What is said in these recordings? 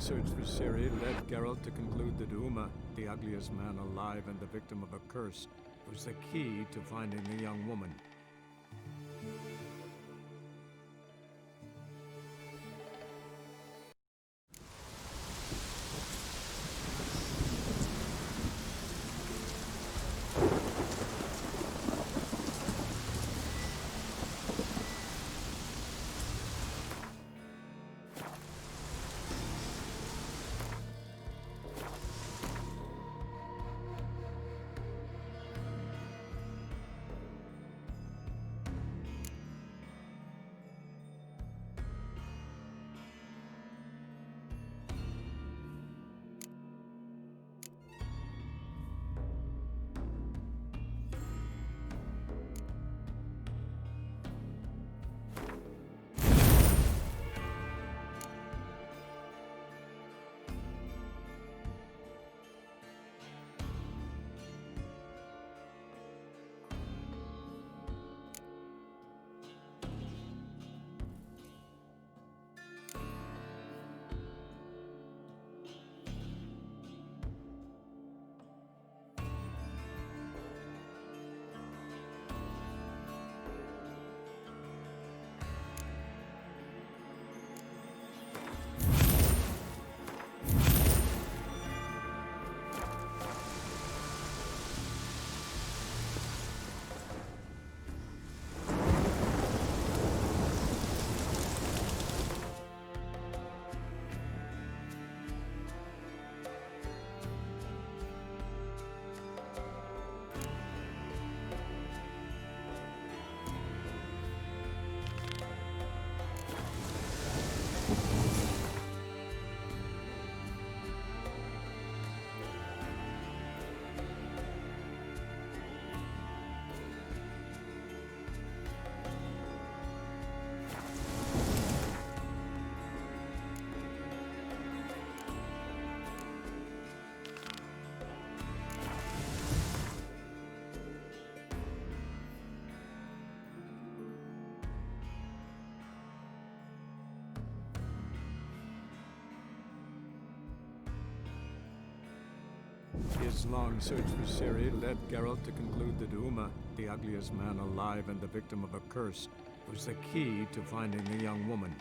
long search for Ciri led Geralt to conclude that Uma, the ugliest man alive and the victim of a curse, was the key to finding the young woman. His long search for Ciri led Geralt to conclude that Uma, the ugliest man alive and the victim of a curse, was the key to finding the young woman.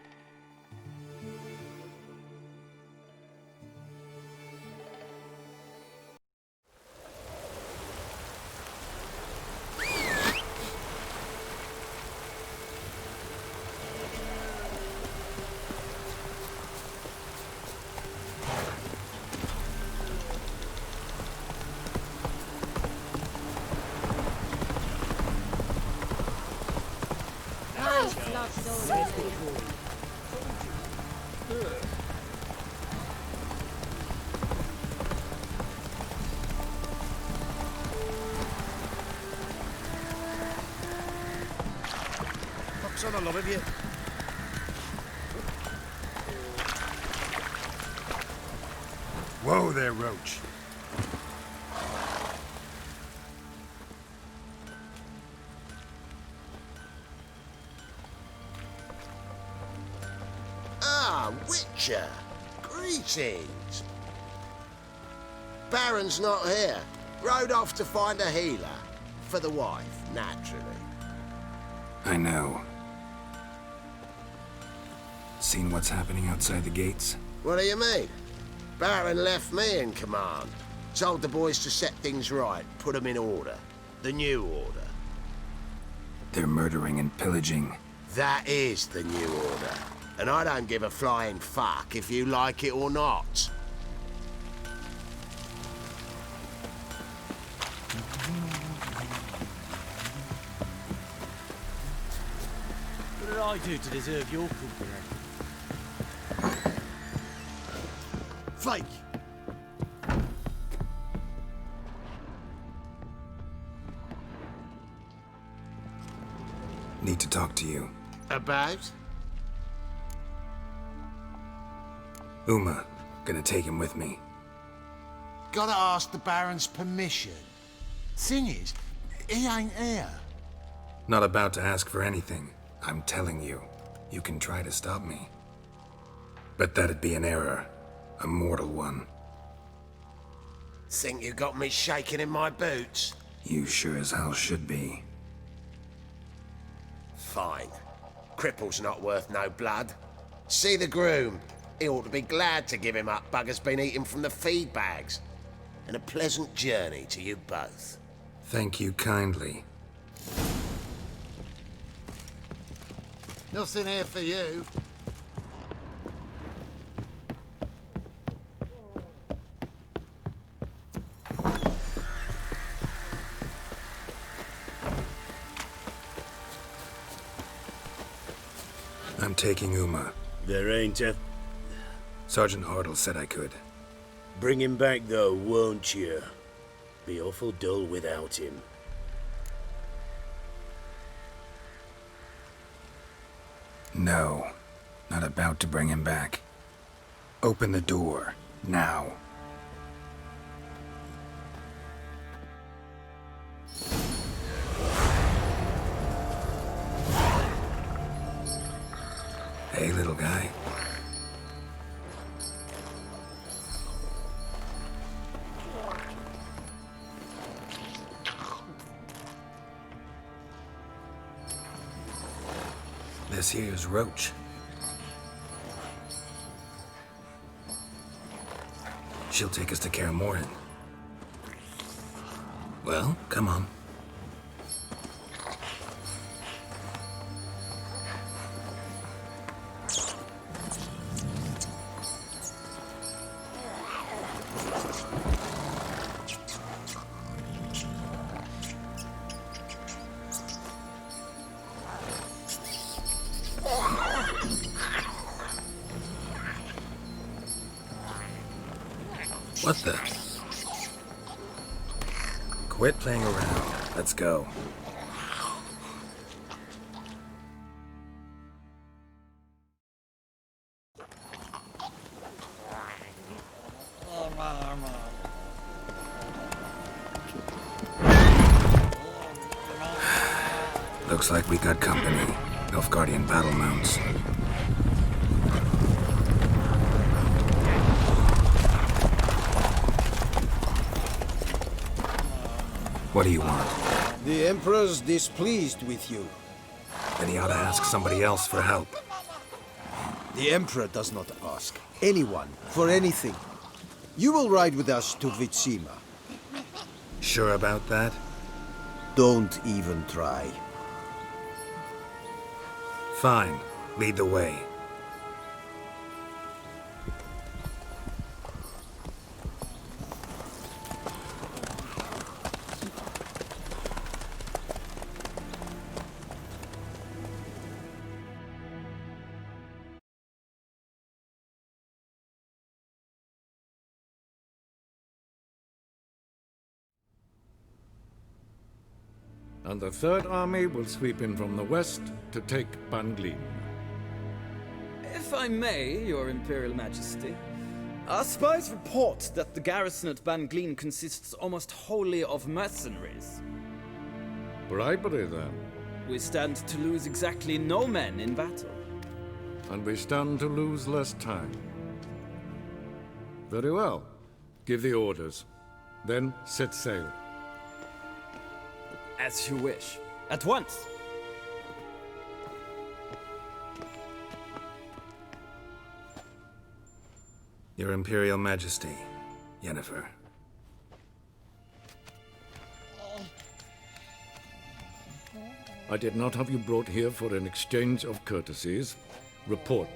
Fox on a lot of you. Whoa there, Roach. Witcher! Greetings! Baron's not here. Rode off to find a healer. For the wife, naturally. I know. Seen what's happening outside the gates? What do you mean? Baron left me in command. Told the boys to set things right, put them in order. The new order. They're murdering and pillaging. That is the new order. And I don't give a flying fuck if you like it or not. What did I do to deserve your company? Fake! Need to talk to you. About? Uma. Gonna take him with me. Gotta ask the Baron's permission. Thing is, he ain't here. Not about to ask for anything. I'm telling you. You can try to stop me. But that'd be an error. A mortal one. Think you got me shaking in my boots? You sure as hell should be. Fine. Cripple's not worth no blood. See the groom. He ought to be glad to give him up. Bugger's been eating from the feed bags. And a pleasant journey to you both. Thank you kindly. Nothing here for you. I'm taking Uma. There ain't a... Sergeant Hartle said I could. Bring him back, though, won't you? Be awful dull without him. No. Not about to bring him back. Open the door. Now. Hey, little guy. This here's Roach. She'll take us to Kaer Morhen. Well, come on. What the? Quit playing around. Let's go. Looks like we got company. Nilfgaardian battle mounts. What do you want? The Emperor's displeased with you. Then he ought to ask somebody else for help. The Emperor does not ask anyone for anything. You will ride with us to Vitsima. Sure about that? Don't even try. Fine. Lead the way. And the Third Army will sweep in from the west to take Banglin. If I may, Your Imperial Majesty, our spies report that the garrison at Banglin consists almost wholly of mercenaries. Bribery, then. We stand to lose exactly no men in battle. And we stand to lose less time. Very well. Give the orders. Then set sail. As you wish. At once! Your Imperial Majesty, Yennefer. I did not have you brought here for an exchange of courtesies. Report.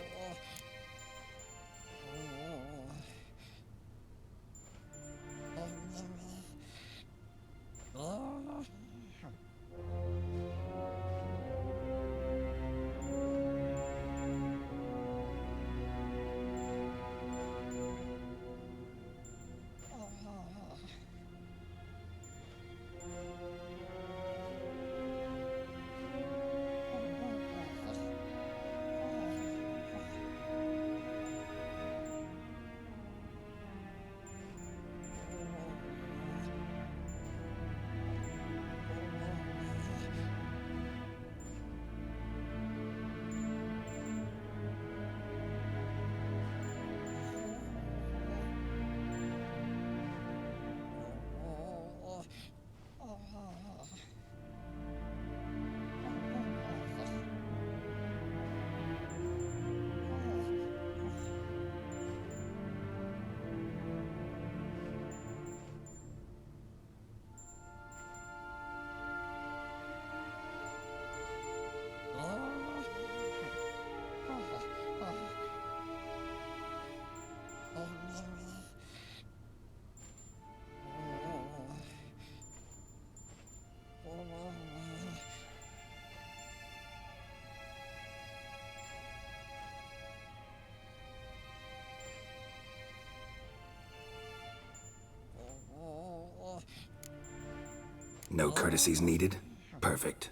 No courtesies needed? Perfect.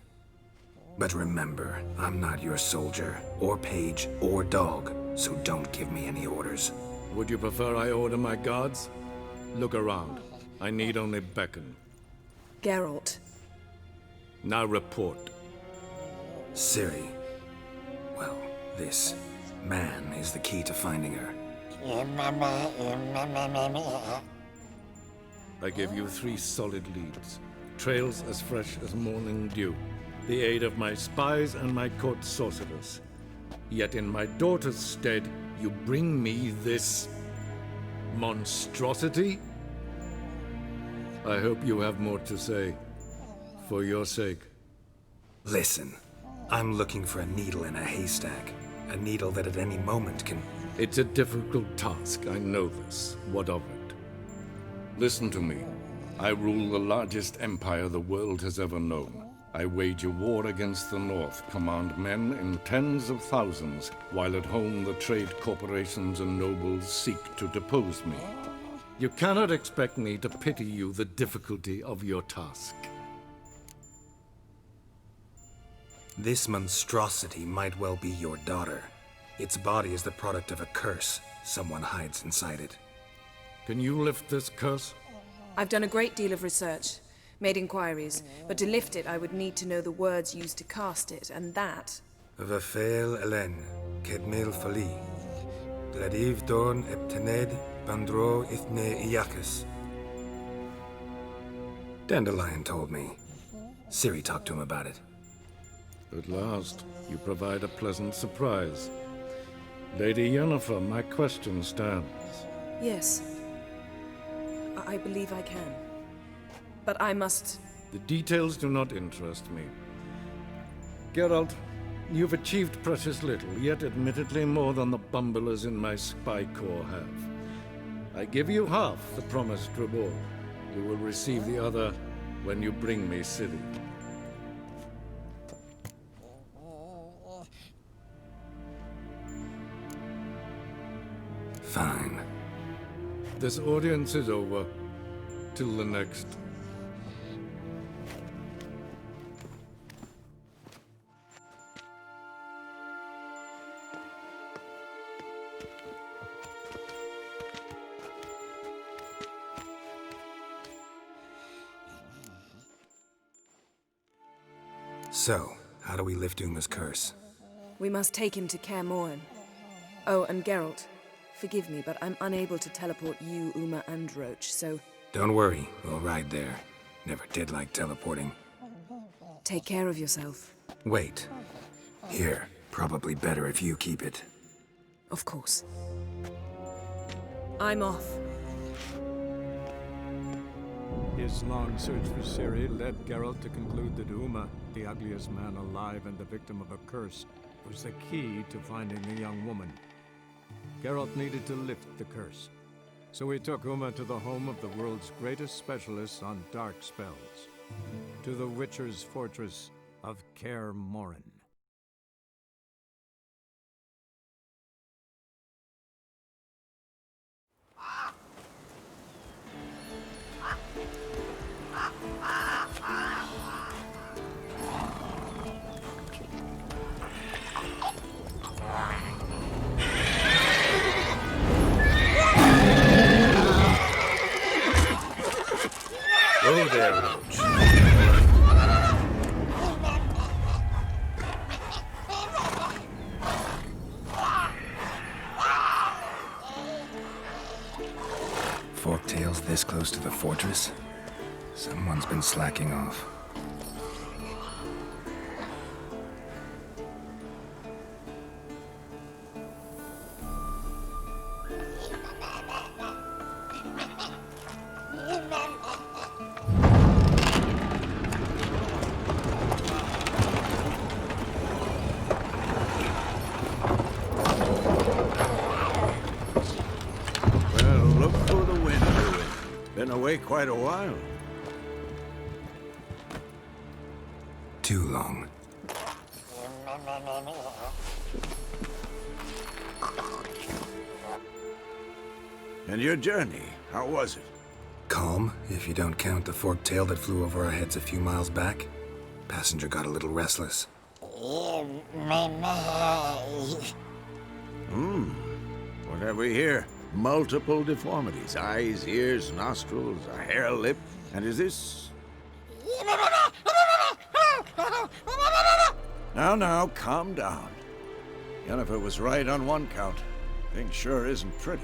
But remember, I'm not your soldier, or page, or dog, so don't give me any orders. Would you prefer I order my guards? Look around. I need only beckon. Geralt. Now report. Ciri. Well, this man is the key to finding her. I give you 3 solid leads. Trails as fresh as morning dew. The aid of my spies and my court sorcerers. Yet in my daughter's stead, you bring me this monstrosity? I hope you have more to say. For your sake. Listen, I'm looking for a needle in a haystack. A needle that at any moment can... It's a difficult task, I know this. What of it? Listen to me. I rule the largest empire the world has ever known. I wage a war against the North, command men in tens of thousands, while at home the trade corporations and nobles seek to depose me. You cannot expect me to pity you the difficulty of your task. This monstrosity might well be your daughter. Its body is the product of a curse. Someone hides inside it. Can you lift this curse? I've done a great deal of research, made inquiries, but to lift it I would need to know the words used to cast it, and that... Vafael Elen, Kedmil Fali, Gladiv Dorn Eptened, Bandro Ithne Iacus. Dandelion told me. Ciri talked to him about it. At last, you provide a pleasant surprise. Lady Yennefer, my question stands. Yes. I believe I can. But I must... The details do not interest me. Geralt, you've achieved precious little, yet admittedly more than the bumblers in my spy corps have. I give you half the promised reward. You will receive the other when you bring me Ciri. Fine. This audience is over. Till the next. So, how do we lift Uma's curse? We must take him to Kaer Morhen. Oh, and Geralt, forgive me, but I'm unable to teleport you, Uma, and Roach, so... Don't worry, we'll ride there. Never did like teleporting. Take care of yourself. Wait. Here, probably better if you keep it. Of course. I'm off. His long search for Ciri led Geralt to conclude that Uma, the ugliest man alive and the victim of a curse, was the key to finding the young woman. Geralt needed to lift the curse. So he took Uma to the home of the world's greatest specialist on dark spells, to the Witcher's fortress of Kaer Morhen. Oh there, Roach. Forktails this close to the fortress? Someone's been slacking off. Well, look for the wind, Louis. Been away quite a while. Too long. And your journey, how was it? Calm. Calm, if you don't count the forked tail that flew over our heads a few miles back. Passenger got a little restless. What have we here? Multiple deformities. Eyes, ears, nostrils, a hair lip. And is this... Now, calm down. Jennifer was right on one count. Thing sure isn't pretty.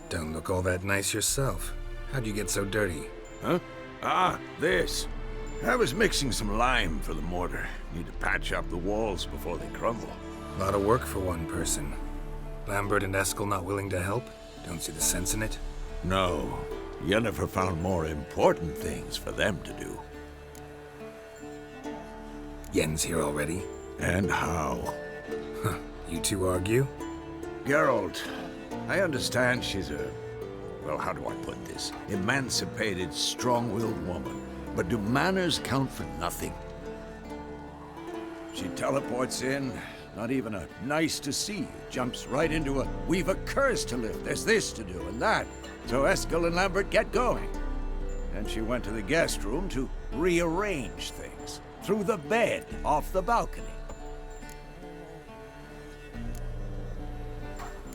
Don't look all that nice yourself. How'd you get so dirty? Huh? Ah, this. I was mixing some lime for the mortar. Need to patch up the walls before they crumble. A lot of work for one person. Lambert and Eskel not willing to help? Don't see the sense in it? No. Yennefer found more important things for them to do. Yen's here already? And how? Huh. You two argue? Geralt, I understand she's a... well, how do I put this? Emancipated, strong-willed woman. But do manners count for nothing? She teleports in, not even a nice to see you, jumps right into a we've a curse to lift, there's this to do and that. So Eskel and Lambert get going. Then she went to the guest room to rearrange things. Through the bed, off the balcony.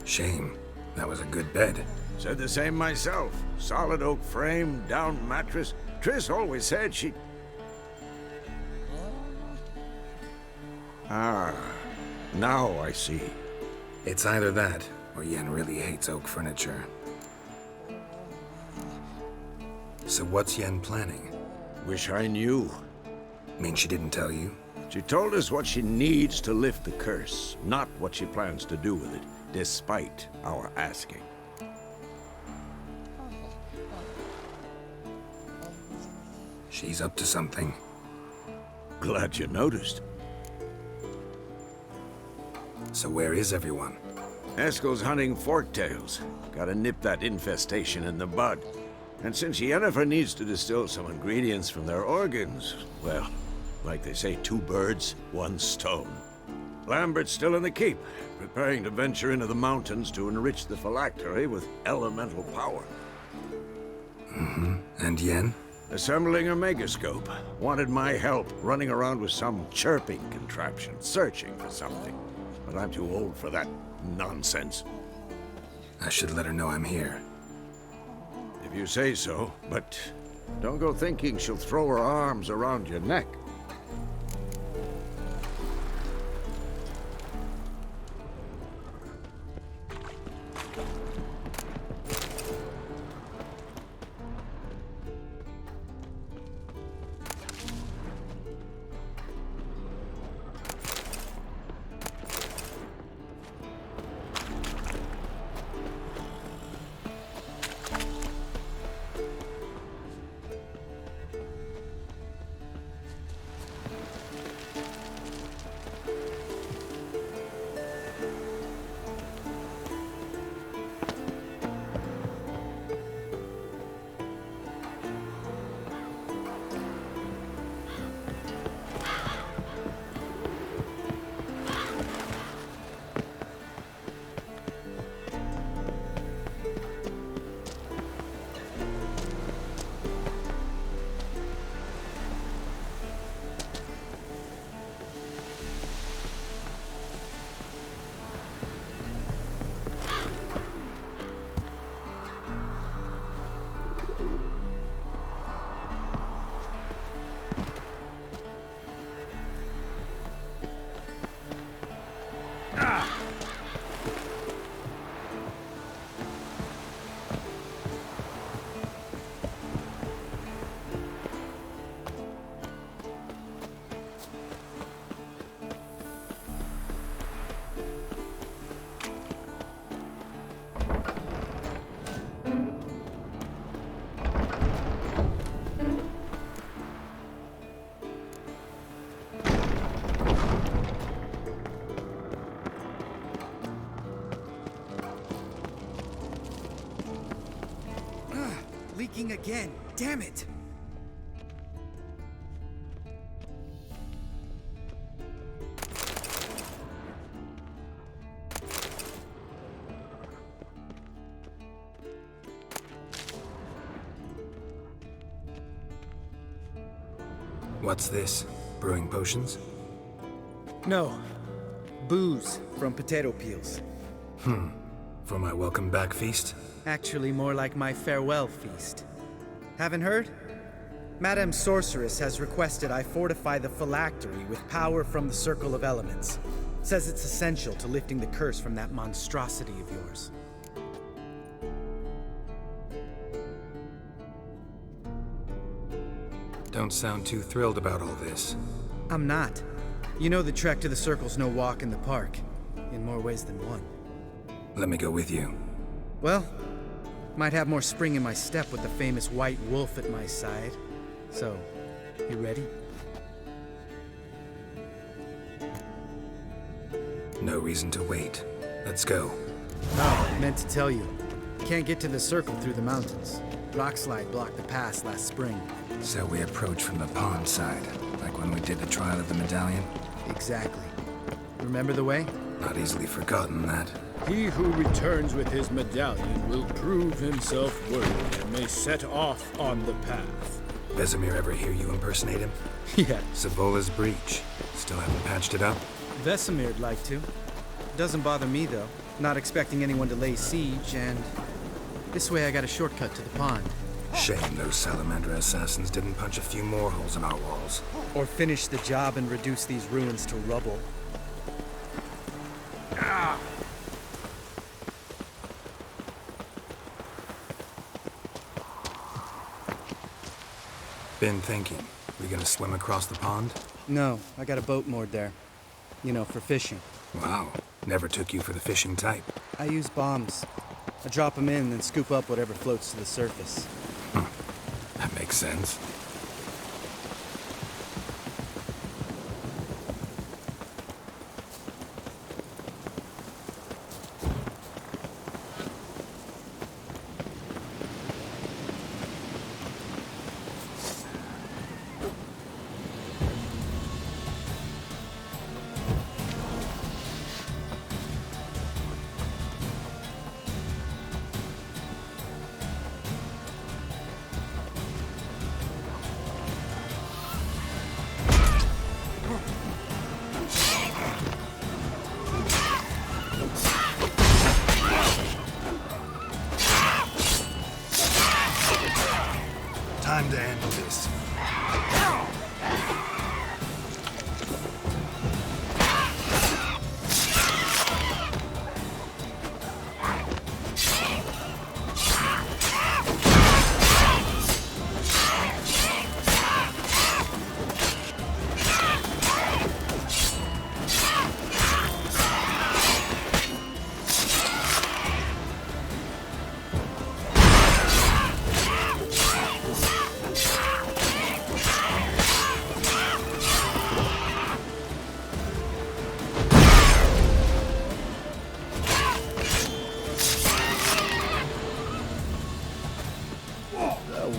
Shame. That was a good bed. Said the same myself. Solid oak frame, down mattress. Triss always said she... Ah, now I see. It's either that, or Yen really hates oak furniture. So what's Yen planning? Wish I knew. Mean she didn't tell you? She told us what she needs to lift the curse, not what she plans to do with it, despite our asking. She's up to something. Glad you noticed. So where is everyone? Eskel's hunting forktails. Gotta nip that infestation in the bud. And since Yennefer needs to distill some ingredients from their organs, well, like they say, 2 birds, 1 stone. Lambert's still in the keep, preparing to venture into the mountains to enrich the phylactery with elemental power. Mm-hmm. And Yen? Assembling a megascope. Wanted my help running around with some chirping contraption, searching for something. But I'm too old for that nonsense. I should let her know I'm here. If you say so, but don't go thinking she'll throw her arms around your neck. Leaking again. Damn it! What's this? Brewing potions? No. Booze from potato peels. For my welcome back feast? Actually, more like my farewell feast. Haven't heard? Madame Sorceress has requested I fortify the phylactery with power from the Circle of Elements. Says it's essential to lifting the curse from that monstrosity of yours. Don't sound too thrilled about all this. I'm not. You know the trek to the Circle's no walk in the park. In more ways than one. Let me go with you. Well, might have more spring in my step with the famous white wolf at my side. So, you ready? No reason to wait. Let's go. Oh, meant to tell you. Can't get to the Circle through the mountains. Rockslide blocked the pass last spring. So we approach from the pond side, like when we did the trial of the medallion? Exactly. Remember the way? Not easily forgotten, that. He who returns with his medallion will prove himself worthy and may set off on the path. Vesemir ever hear you impersonate him? Yeah. Savola's breach. Still haven't patched it up? Vesemir'd like to. Doesn't bother me, though. Not expecting anyone to lay siege, and this way I got a shortcut to the pond. Shame those Salamander assassins didn't punch a few more holes in our walls. Or finish the job and reduce these ruins to rubble. Been thinking. We gonna swim across the pond? No, I got a boat moored there. You know, for fishing. Wow. Never took you for the fishing type. I use bombs. I drop them in, then scoop up whatever floats to the surface. That makes sense. Time to handle this.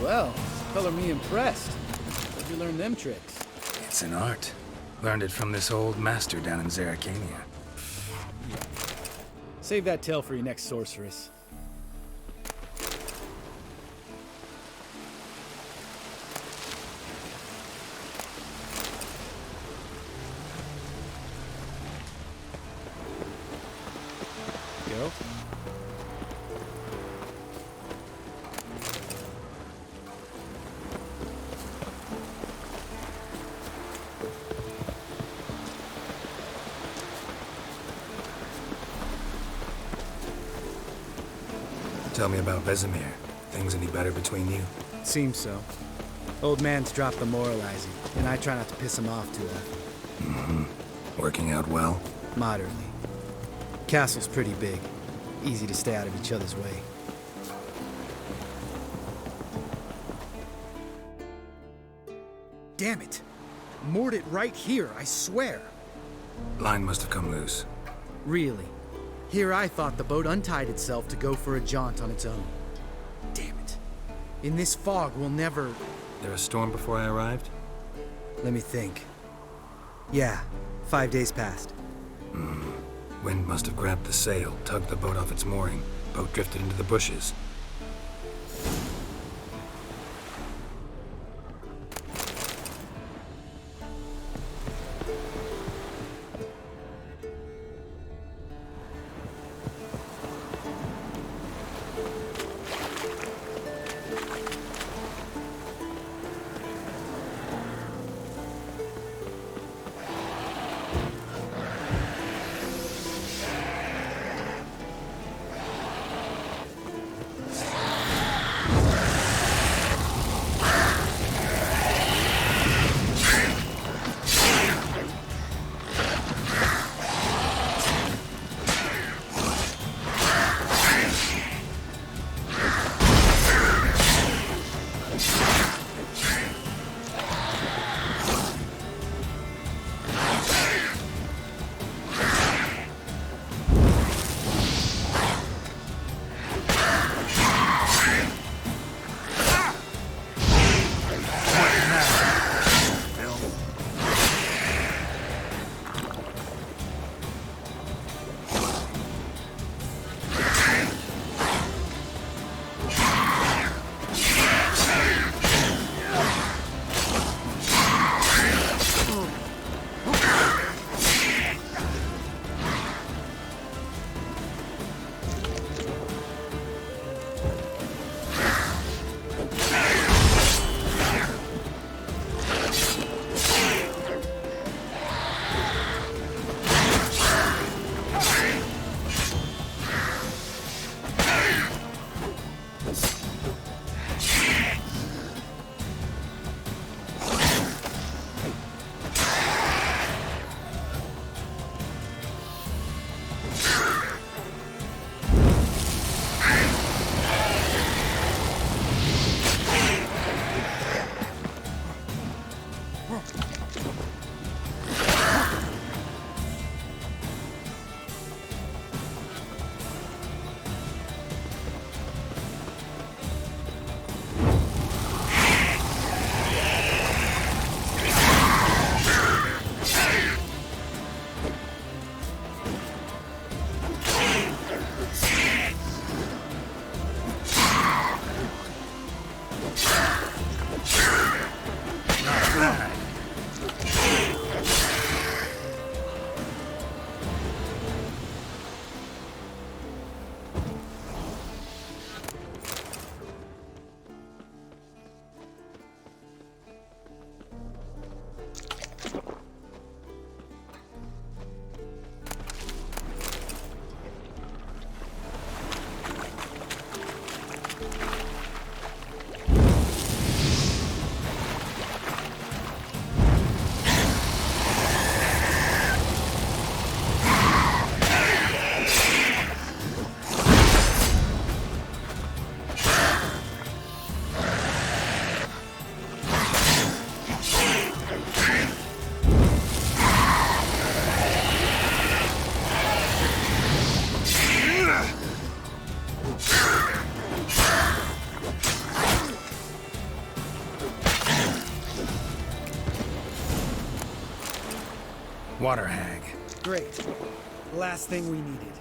Well, color me impressed. Where'd you learn them tricks? It's an art. Learned it from this old master down in Zerrikania. Save that tale for your next sorceress. Go. Tell me about Vesemir. Things any better between you? Seems so. Old man's dropped the moralizing, and I try not to piss him off too often. Working out well? Moderately. Castle's pretty big. Easy to stay out of each other's way. Damn it! Moored it right here, I swear! Line must have come loose. Really? Here I thought the boat untied itself to go for a jaunt on its own. Damn it. In this fog, we'll never... There a storm before I arrived? Let me think. Yeah, 5 days passed. Wind must have grabbed the sail, tugged the boat off its mooring. Boat drifted into the bushes. Water hag. Great. Last thing we needed.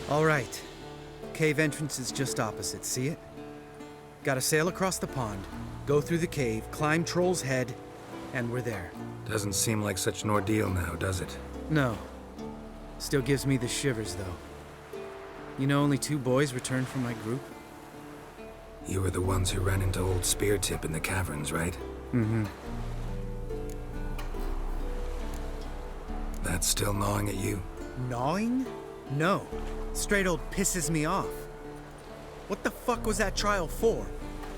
All right. Cave entrance is just opposite, see it? Gotta sail across the pond, go through the cave, climb Troll's Head, and we're there. Doesn't seem like such an ordeal now, does it? No. Still gives me the shivers, though. You know only 2 boys returned from my group? You were the ones who ran into old Speartip in the caverns, right? Mm-hmm. That's still gnawing at you? Gnawing? No. Straight old pisses me off. What the fuck was that trial for?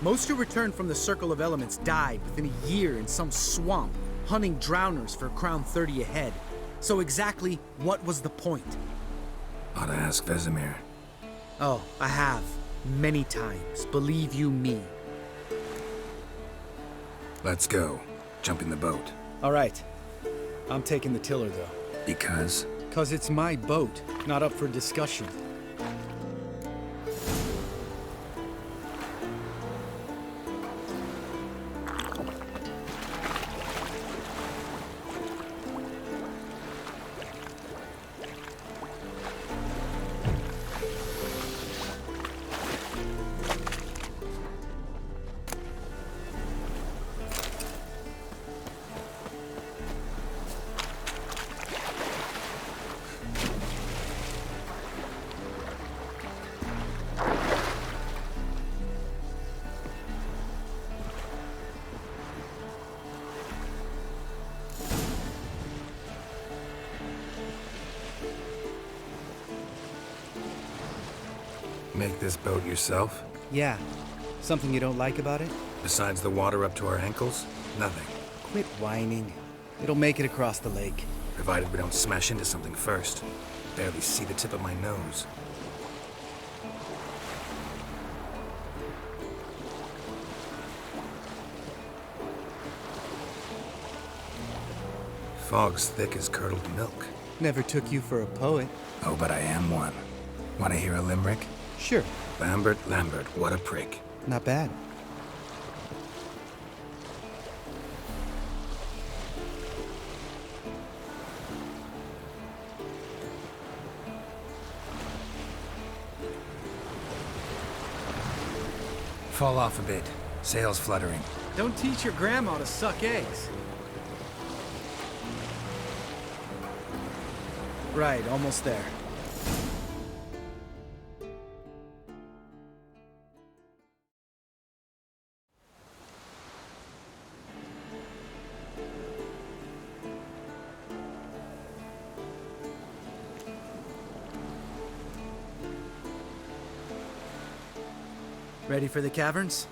Most who returned from the Circle of Elements died within a year in some swamp, hunting drowners for a crown 30 a head. So exactly what was the point? Ought to ask Vesemir. Oh, I have. Many times. Believe you me. Let's go. Jump in the boat. All right. I'm taking the tiller, though. Because? 'Cause it's my boat, not up for discussion. Make this boat yourself? Yeah. Something you don't like about it? Besides the water up to our ankles? Nothing. Quit whining. It'll make it across the lake. Provided we don't smash into something first. Barely see the tip of my nose. Fog's thick as curdled milk. Never took you for a poet. Oh, but I am one. Want to hear a limerick? Sure. Lambert, Lambert, what a prick. Not bad. Fall off a bit. Sails fluttering. Don't teach your grandma to suck eggs. Right, almost there. Ready for the caverns?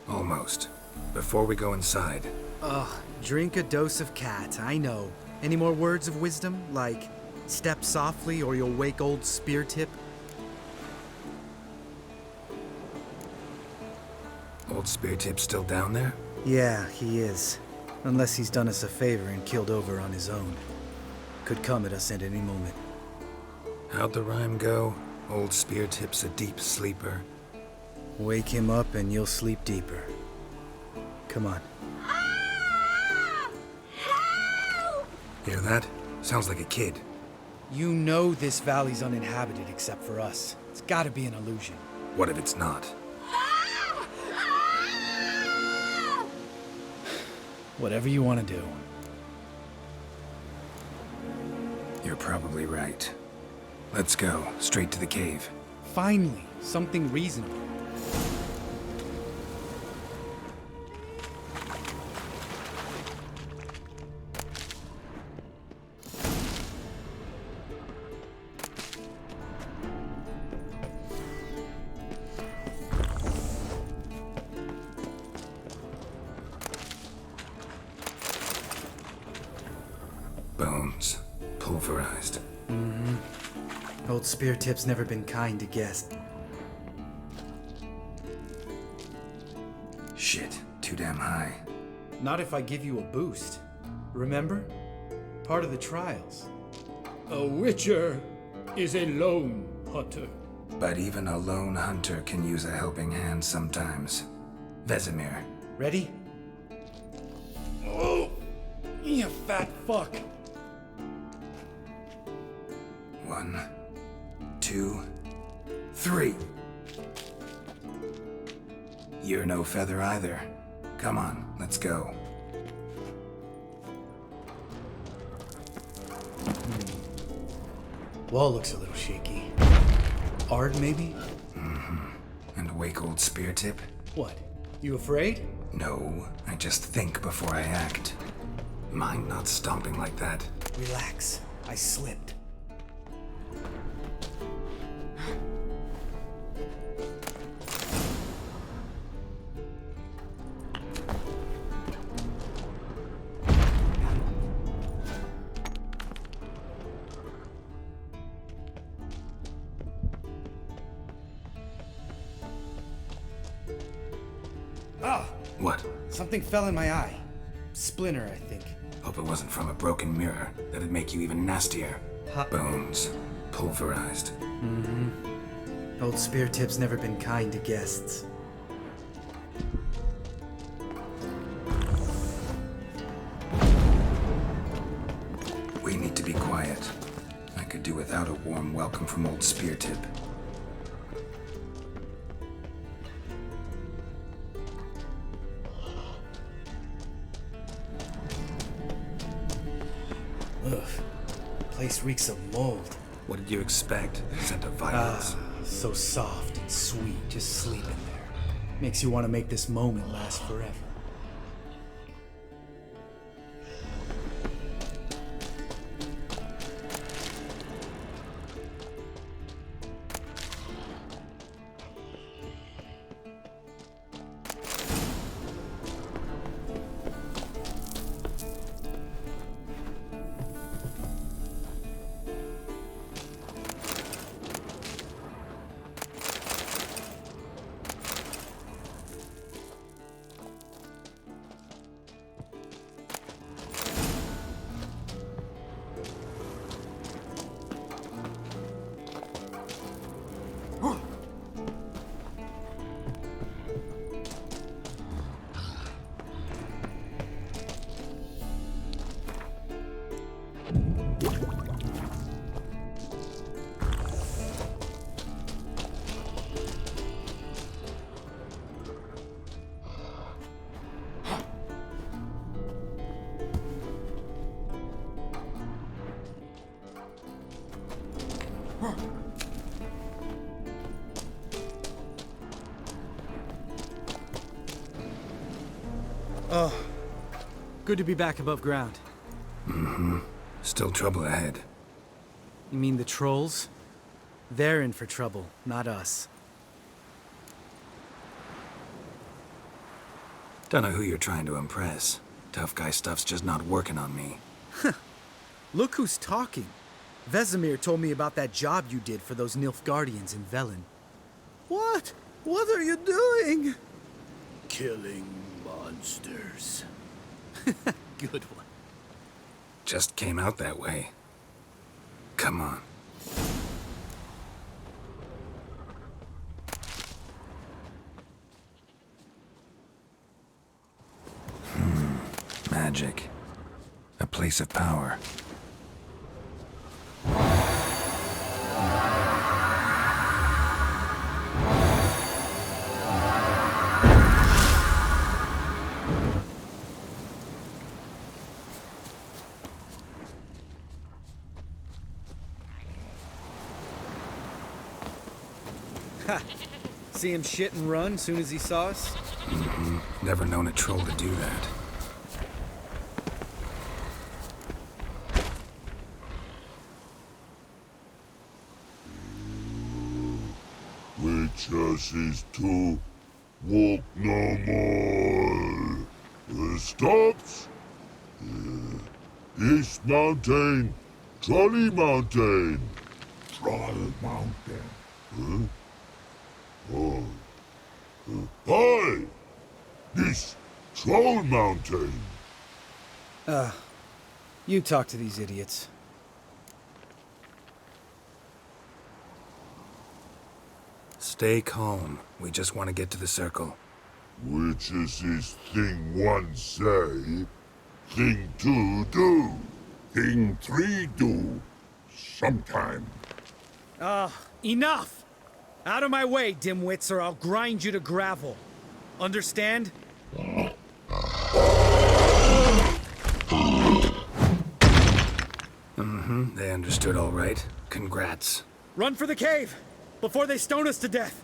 Almost. Before we go inside, Ugh, drink a dose of cat, I know. Any more words of wisdom, like step softly or you'll wake old Speartip? old Speartip's still down there? Yeah, he is. Unless he's done us a favor and killed over on his own. Could come at us at any moment. How'd the rhyme go? Old Speartip's a deep sleeper. Wake him up and you'll sleep deeper. Come on. Hear that? Sounds like a kid. You know this valley's uninhabited except for us. It's gotta be an illusion. What if it's not? Whatever you want to do. You're probably right. Let's go, straight to the cave. Finally, something reasonable. Bones. Pulverized. Mm-hmm. Old Speartip's never been kind to guests. Shit, too damn high. Not if I give you a boost. Remember? Part of the trials. A witcher is a lone hunter. But even a lone hunter can use a helping hand sometimes. Vesemir. Ready? Oh, you fat fuck. 1, 2, 3. You're no feather either. Come on, let's go. Wall looks a little shaky. Ard, maybe? And wake old spear tip? What? You afraid? No, I just think before I act. Mind not stomping like that. Relax. I slipped. Ah! What? Something fell in my eye. Splinter, I think. Hope it wasn't from a broken mirror. That'd make you even nastier. Bones. Pulverized. Old Spear Tip's never been kind to guests. We need to be quiet. I could do without a warm welcome from old Spear Tip. Ugh. Place reeks of mold. What did you expect? Scent of violets. So soft and sweet, just sleeping there. Makes you want to make this moment last forever. Oh, good to be back above ground. Still trouble ahead. You mean the trolls? They're in for trouble, not us. Don't know who you're trying to impress. Tough guy stuff's just not working on me. Look who's talking. Vesemir told me about that job you did for those Nilfgaardians in Velen. What? What are you doing? Killing monsters. Good one. Just came out that way. Come on. Magic. A place of power. Ha! See him shit and run soon as he saw us? Never known a troll to do that. Witches is to walk no more. Stops. East Mountain, Trolley Mountain. Troll Mountain. Huh? Oh. Hi! This Troll Mountain. You talk to these idiots. Stay calm. We just want to get to the circle. Witches is thing one say, thing two do, thing three do, sometime. Enough! Out of my way, dimwits, or I'll grind you to gravel. Understand? They understood all right. Congrats. Run for the cave! Before they stone us to death!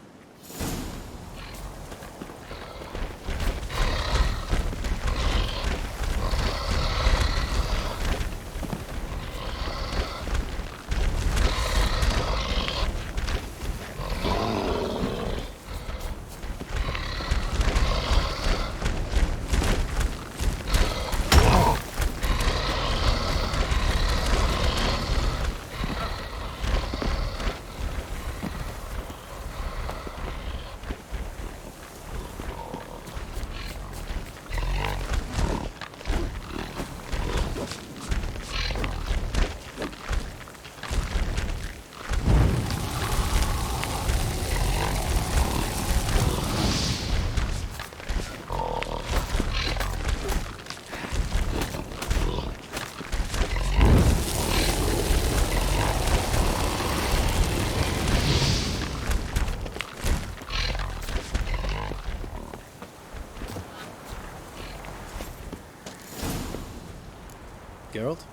Geralt?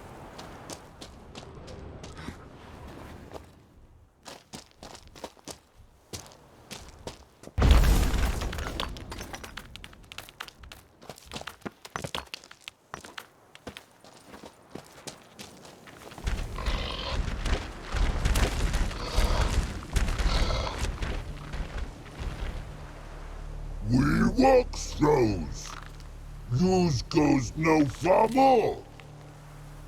We walk throws. News goes no far more.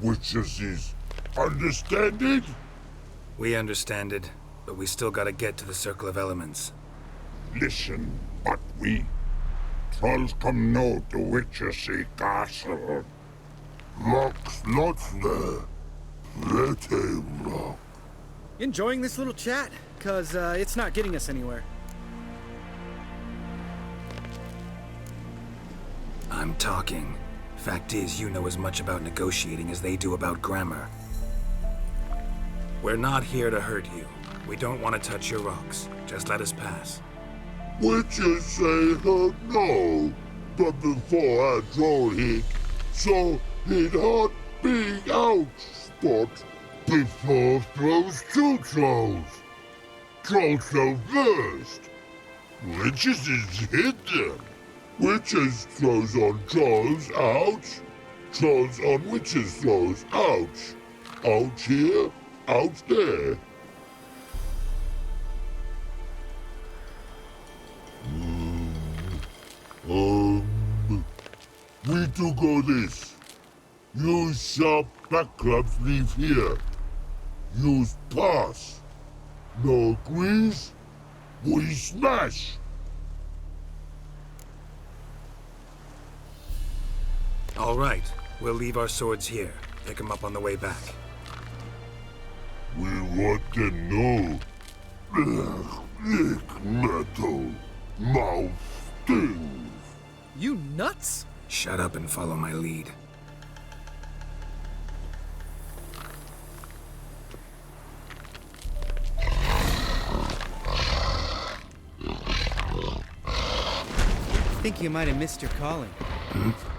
Witches is understand it? We understand it, but we still gotta get to the Circle of Elements. Listen, but we trolls come no to Witches castle. Rocks lots there. Pretty rock. Enjoying this little chat? Cause, it's not getting us anywhere. I'm talking. Fact is, you know as much about negotiating as they do about grammar. We're not here to hurt you. We don't want to touch your rocks. Just let us pass. Witches say hurt no, but before I troll hit, so hit hot big out spot before throws two trolls. Trolls go first. Witches is hit them. Witches throws on trolls, ouch. Trolls on witches throws, ouch. Ouch here, ouch there. We do go this. Use sharp backrubs leave here. Use pass. No agrees? We smash. All right, we'll leave our swords here. Pick them up on the way back. We want to know. Lick metal. Mouth stings. You nuts? Shut up and follow my lead. Think you might have missed your calling.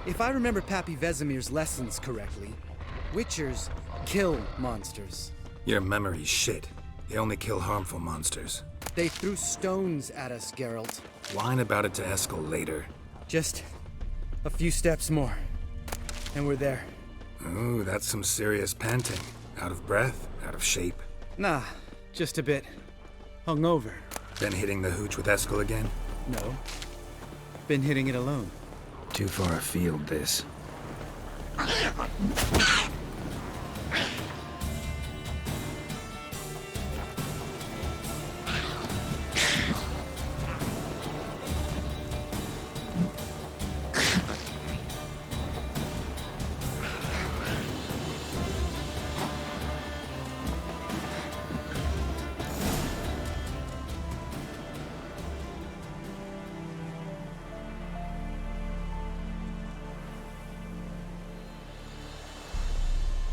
If I remember Pappy Vesemir's lessons correctly, Witchers kill monsters. Your memory's shit. They only kill harmful monsters. They threw stones at us, Geralt. Whine about it to Eskel later. Just a few steps more, and we're there. Ooh, that's some serious panting. Out of breath? Out of shape? Nah, just a bit hungover. Been hitting the hooch with Eskel again? No. Been hitting it alone. Too far afield, this.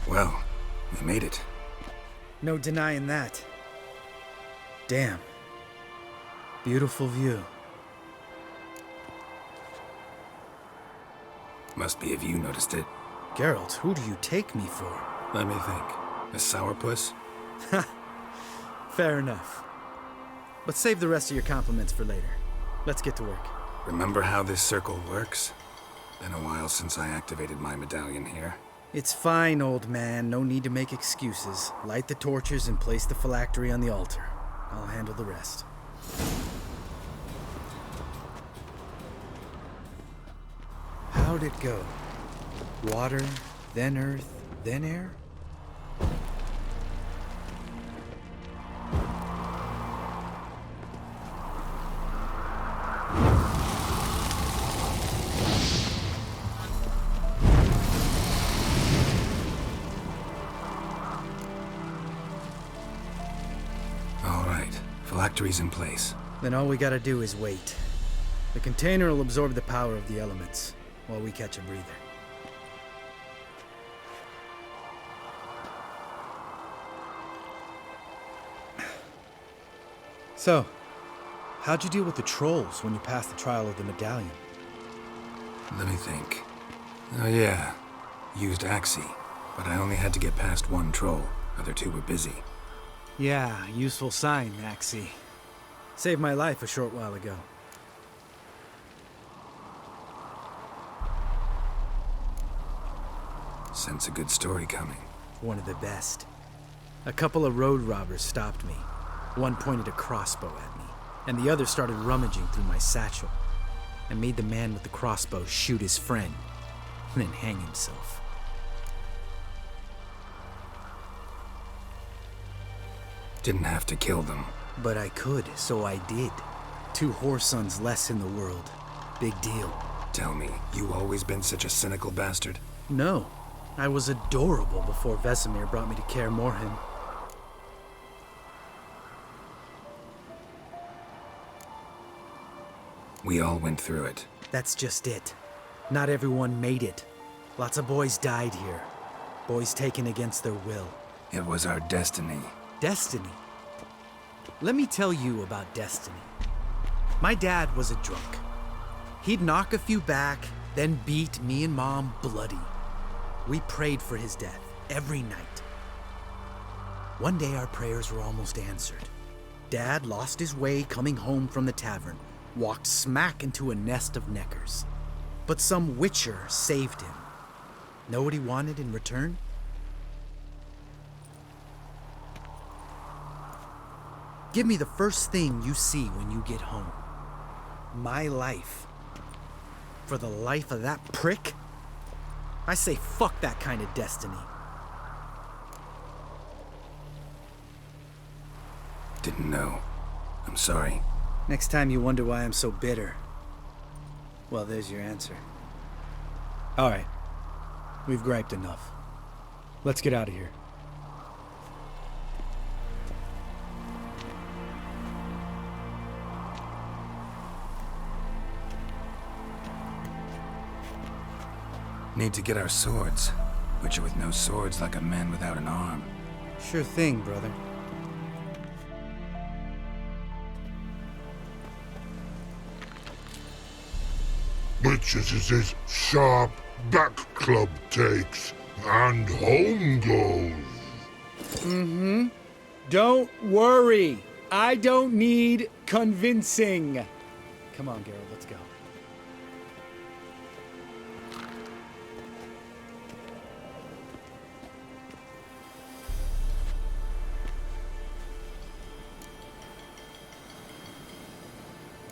Well, we made it. No denying that. Damn. Beautiful view. Must be if you noticed it. Geralt, who do you take me for? Let me think. A sourpuss? Fair enough. But save the rest of your compliments for later. Let's get to work. Remember how this circle works? Been a while since I activated my medallion here. It's fine, old man. No need to make excuses. Light the torches and place the phylactery on the altar. I'll handle the rest. How'd it go? Water, then earth, then air? All right, phylactery's in place. Then all we gotta do is wait. The container will absorb the power of the elements, while we catch a breather. So, how'd you deal with the trolls when you passed the trial of the medallion? Let me think. Oh yeah, used Axii, but I only had to get past one troll. Other two were busy. Yeah, useful sign, Axii. Saved my life a short while ago. Sense a good story coming. One of the best. A couple of road robbers stopped me. One pointed a crossbow at me, and the other started rummaging through my satchel. I made the man with the crossbow shoot his friend, and then hang himself. Didn't have to kill them. But I could, so I did. 2 whoresons less in the world. Big deal. Tell me, you always been such a cynical bastard? No. I was adorable before Vesemir brought me to Kaer Morhen. We all went through it. That's just it. Not everyone made it. Lots of boys died here. Boys taken against their will. It was our destiny. Destiny? Let me tell you about destiny. My dad was a drunk. He'd knock a few back, then beat me and Mom bloody. We prayed for his death every night. One day our prayers were almost answered. Dad lost his way coming home from the tavern, walked smack into a nest of neckers. But some witcher saved him. Know what he wanted in return? Give me the first thing you see when you get home. My life. For the life of that prick? I say fuck that kind of destiny. Didn't know. I'm sorry. Next time you wonder why I'm so bitter, well, there's your answer. All right. We've griped enough. Let's get out of here. Need to get our swords. Witcher with no swords like a man without an arm. Sure thing, brother. Witches is his sharp back club takes, and home goes. Don't worry. I don't need convincing. Come on, Geralt, let's go.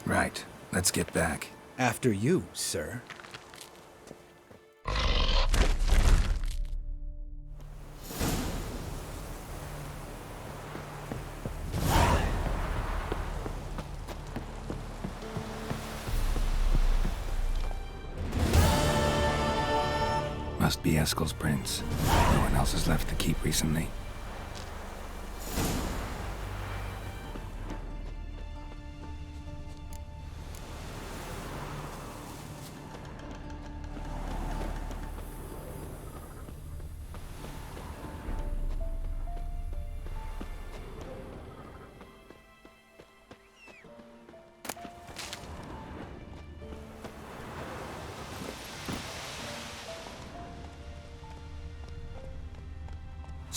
Right. Let's get back. After you, sir. Must be Eskel's prince. No one else has left the keep recently.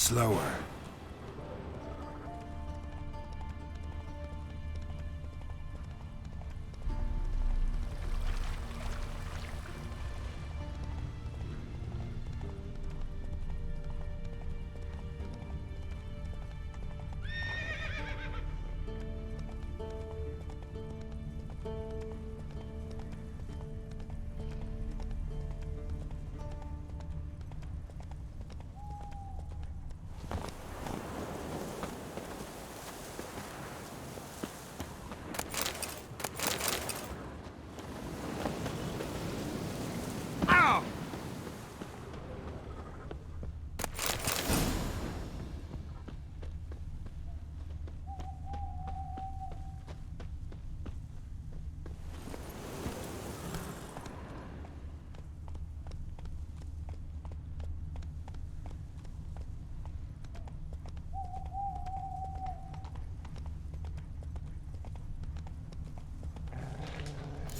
slower.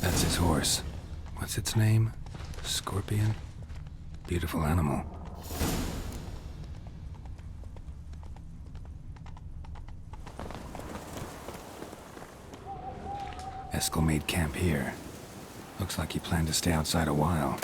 That's his horse. What's its name? Scorpion? Beautiful animal. Eskel made camp here. Looks like he planned to stay outside a while.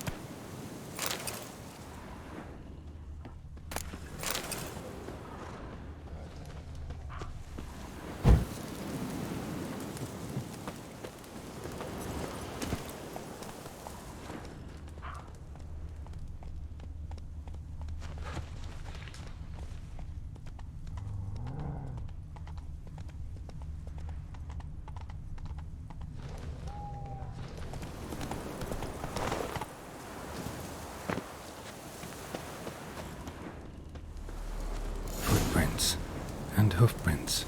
And hoofprints.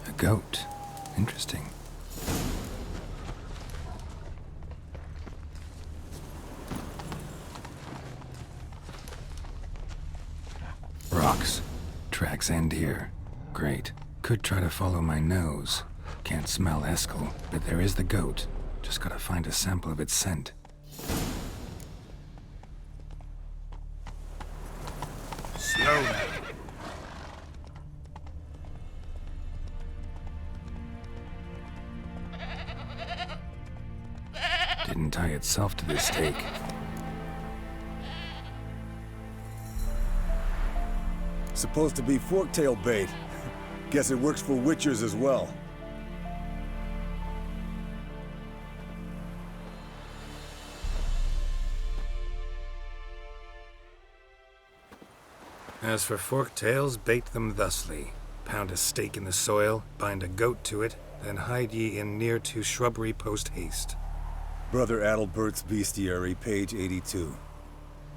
A goat. Interesting. Rocks. Tracks end here. Great. Could try to follow my nose. Can't smell Eskel, but there is the goat. Just gotta find a sample of its scent. Slow now. Didn't tie itself to this stake. Supposed to be forktail bait. Guess it works for witchers as well. As for forktails, bait them thusly. Pound a stake in the soil, bind a goat to it, then hide ye in near to shrubbery post haste. Brother Adalbert's Bestiary, page 82.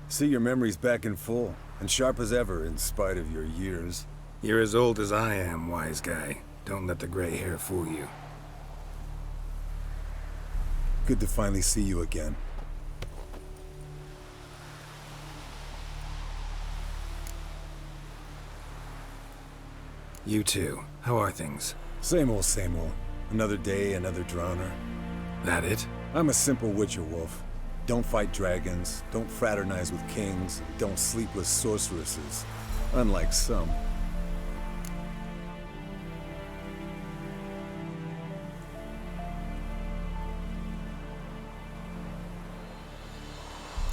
See your memories back in full, and sharp as ever in spite of your years. You're as old as I am, wise guy. Don't let the gray hair fool you. Good to finally see you again. You too. How are things? Same old, same old. Another day, another drowner. That it? I'm a simple witcher wolf. Don't fight dragons, don't fraternize with kings, don't sleep with sorceresses. Unlike some.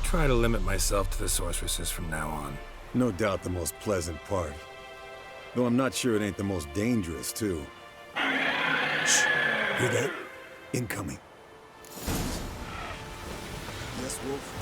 Try to limit myself to the sorceresses from now on. No doubt the most pleasant part. Though I'm not sure it ain't the most dangerous, too. Shh! Hear that? Incoming. Yes, Wolf?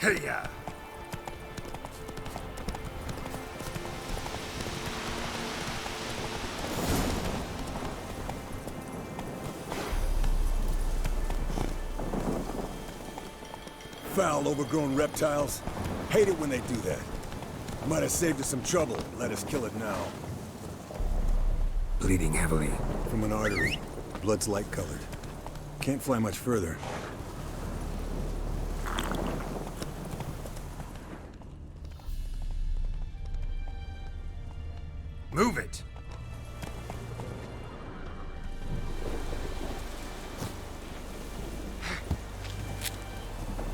Hey-ya! Foul, overgrown reptiles. Hate it when they do that. Might have saved us some trouble. Let us kill it now. Bleeding heavily. From an artery. Blood's light-colored. Can't fly much further. Move it!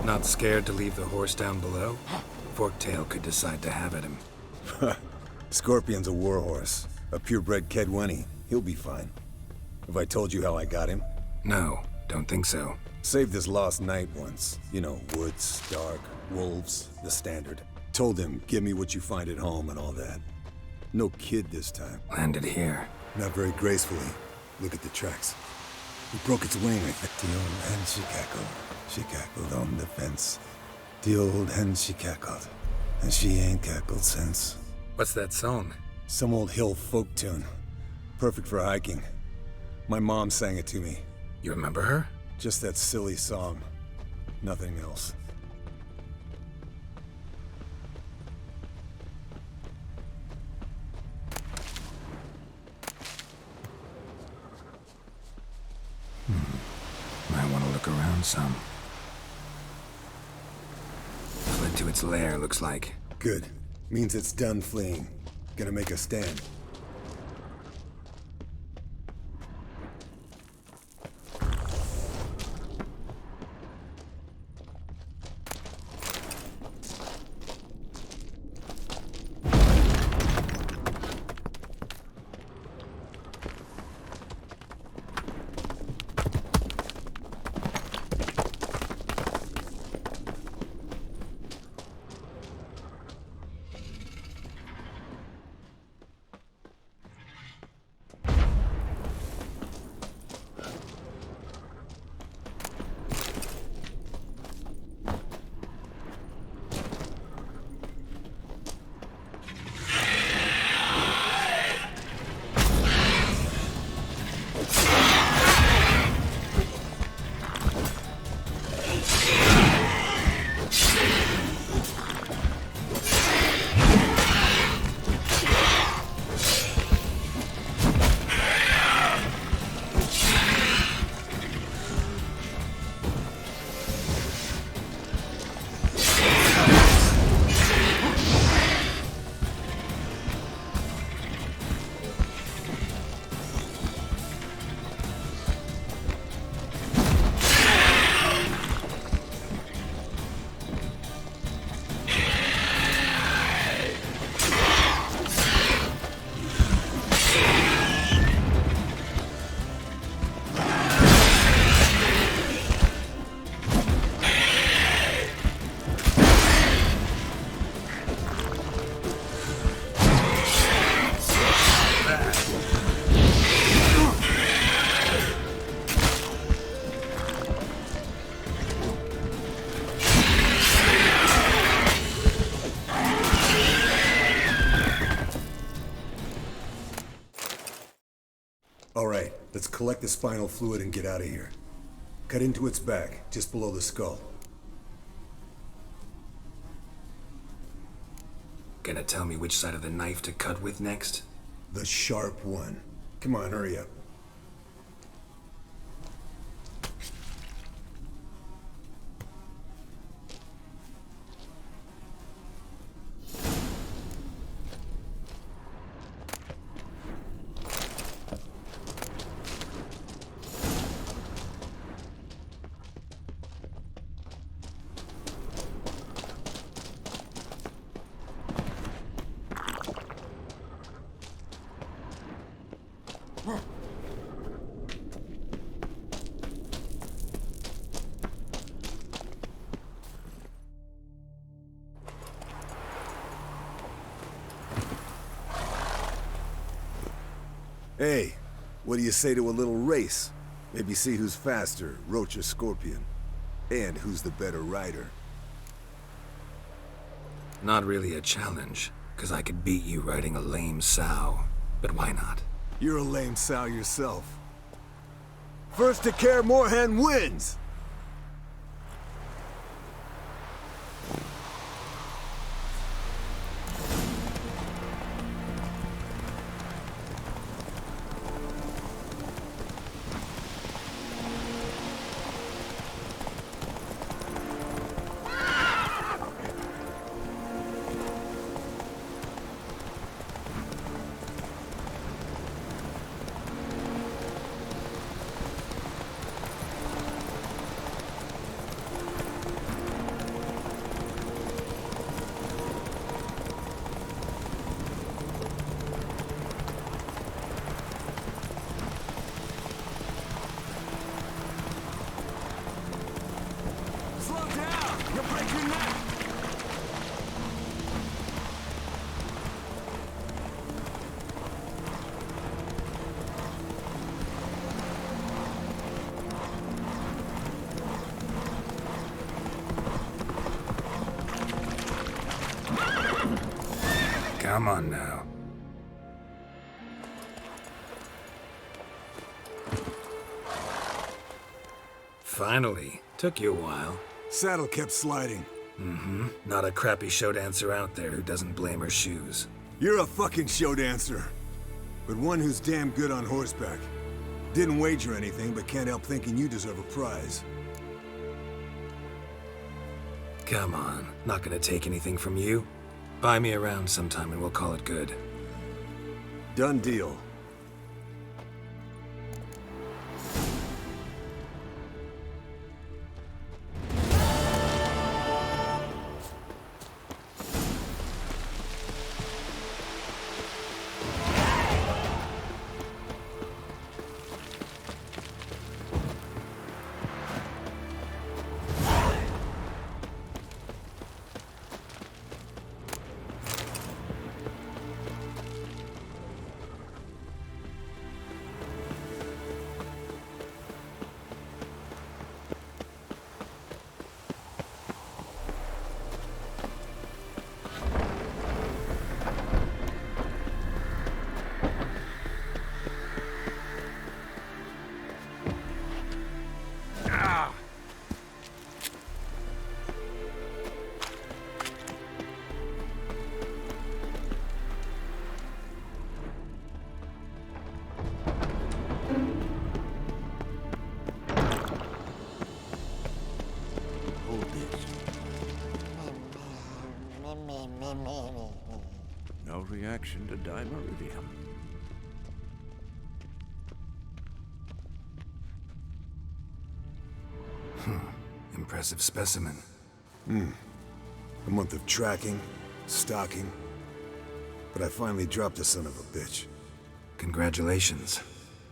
Not scared to leave the horse down below? Forktail could decide to have at him. Scorpion's a warhorse. A purebred Kedwenny. He'll be fine. Have I told you how I got him? No, don't think so. Saved his lost knight once. You know, woods, dark, wolves, the standard. Told him, give me what you find at home and all that. No kid this time. Landed here. Not very gracefully. Look at the tracks. He broke its wing, I think. The old hen she cackled. She cackled on the fence. The old hen she cackled. And she ain't cackled since. What's that song? Some old hill folk tune. Perfect for hiking. My mom sang it to me. You remember her? Just that silly song. Nothing else. Might want to look around some. Fled to its lair, looks like. Good. Means it's done fleeing. Gonna make a stand. Alright, let's collect the spinal fluid and get out of here. Cut into its back, just below the skull. Gonna tell me which side of the knife to cut with next? The sharp one. Come on, hurry up. Hey, what do you say to a little race? Maybe see who's faster, Roach or Scorpion. And who's the better rider. Not really a challenge, because I could beat you riding a lame sow. But why not? You're a lame sow yourself. First to Kaer Morhen wins! Come on now. Finally. Took you a while. Saddle kept sliding. Mm-hmm. Not a crappy show dancer out there who doesn't blame her shoes. You're a fucking show dancer. But one who's damn good on horseback. Didn't wager anything, but can't help thinking you deserve a prize. Come on. Not gonna take anything from you. Buy me around sometime and we'll call it good. Done deal. No reaction to dimeridium. Impressive specimen. A month of tracking, stalking. But I finally dropped the son of a bitch. Congratulations.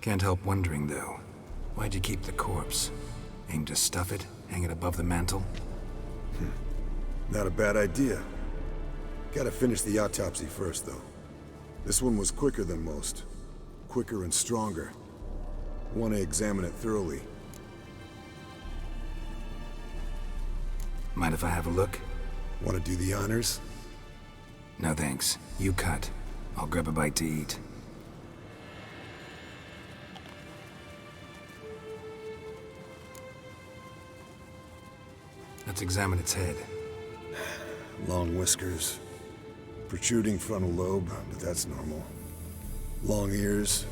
Can't help wondering, though. Why'd you keep the corpse? Aim to stuff it? Hang it above the mantle? Not a bad idea. Gotta finish the autopsy first, though. This one was quicker than most. Quicker and stronger. Want to examine it thoroughly. Mind if I have a look? Want to do the honors? No thanks. You cut. I'll grab a bite to eat. Let's examine its head. Long whiskers. Protruding frontal lobe, but that's normal. Long ears.